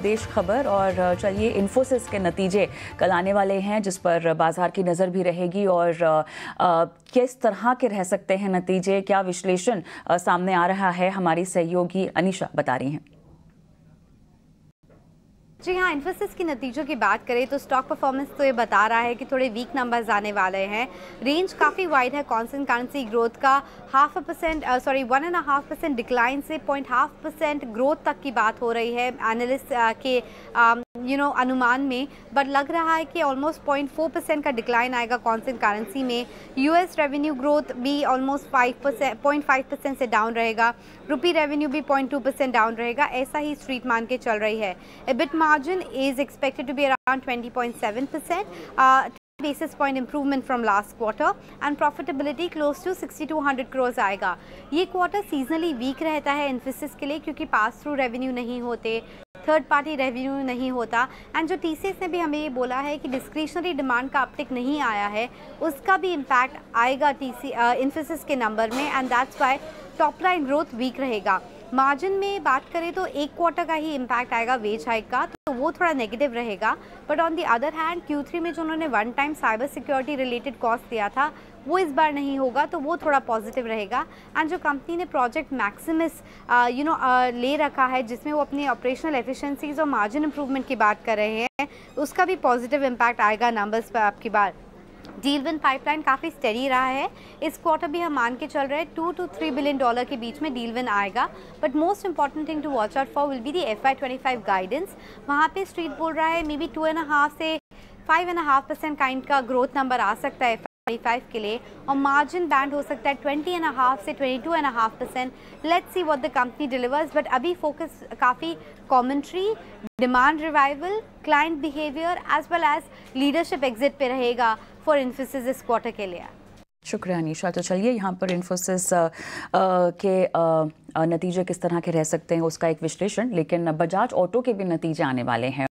देश खबर और चलिए इन्फोसिस के नतीजे कल आने वाले हैं जिस पर बाजार की नज़र भी रहेगी और किस तरह के रह सकते हैं नतीजे, क्या विश्लेषण सामने आ रहा है, हमारी सहयोगी अनीशा बता रही हैं। जी हाँ, इन्फोसिस की नतीजों की बात करें तो स्टॉक परफॉर्मेंस तो ये बता रहा है कि थोड़े वीक नंबर्स आने वाले हैं। रेंज काफ़ी वाइड है कांस्टेंट करेंसी ग्रोथ का 1.5% डिक्लाइन से 0.5% ग्रोथ तक की बात हो रही है एनालिस्ट के अनुमान में, बट लग रहा है कि ऑलमोस्ट 0.4% का डिक्लाइन आएगा कांस्टेंट करेंसी में। यूएस रेवेन्यू ग्रोथ भी ऑलमोस्ट 0.5% से डाउन रहेगा, रुपी रेवेन्यू भी 0.2% डाउन रहेगा, ऐसा ही स्ट्रीट मान के चल रही है। EBIT margin is expected to be around 20.7%, 20 basis point improvement from last quarter, and profitability close to 6200 crores आएगा। ये क्वार्टर सीजनली वीक रहता है इन्फोसिस के लिए क्योंकि पास थ्रू रेवेन्यू नहीं होते, थर्ड पार्टी रेवेन्यू नहीं होता, एंड जो टीसीएस ने भी हमें ये बोला है कि डिस्क्रिशनरी डिमांड का अपटिक नहीं आया है, उसका भी इम्पैक्ट आएगा इन्फोसिस के नंबर में, and that's why top line growth weak रहेगा। मार्जिन में बात करें तो एक क्वार्टर का ही इम्पैक्ट आएगा वेज हाइक का, तो वो थोड़ा नेगेटिव रहेगा, but on the other hand Q3 में जो उन्होंने one time cyber security related cost दिया था वो इस बार नहीं होगा, तो वो थोड़ा पॉजिटिव रहेगा। एंड जो कंपनी ने प्रोजेक्ट मैक्सिमस ले रखा है जिसमें वो अपनी ऑपरेशनल एफिशिएंसीज और मार्जिन इंप्रूवमेंट की बात कर रहे हैं, उसका भी पॉजिटिव इम्पैक्ट आएगा नंबर्स पर आपकी बार। डील विन पाइपलाइन काफ़ी स्टेडी रहा है, इस क्वार्टर भी हम मान के चल रहे हैं $2 to $3 बिलियन के बीच में डील विन आएगा, but most important thing to watch out for will be the FY25 guidance. वहाँ पे स्ट्रीट बोल रहा है मे बी 2.5 से 5.5% काइंड का ग्रोथ नंबर आ सकता है FY25 के लिए, और मार्जिन बैंड हो सकता है 20.5 से 22.5%। Let's see what the company delivers, but अभी फोकस काफ़ी commentary, demand revival, client behaviour as well as leadership exit पे रहेगा फॉर इन्फोसिस इस क्वार्टर के लिए। शुक्रिया अनीशा। तो चलिए यहाँ पर इन्फोसिस के नतीजे किस तरह के रह सकते हैं उसका एक विश्लेषण, लेकिन बजाज ऑटो के भी नतीजे आने वाले हैं।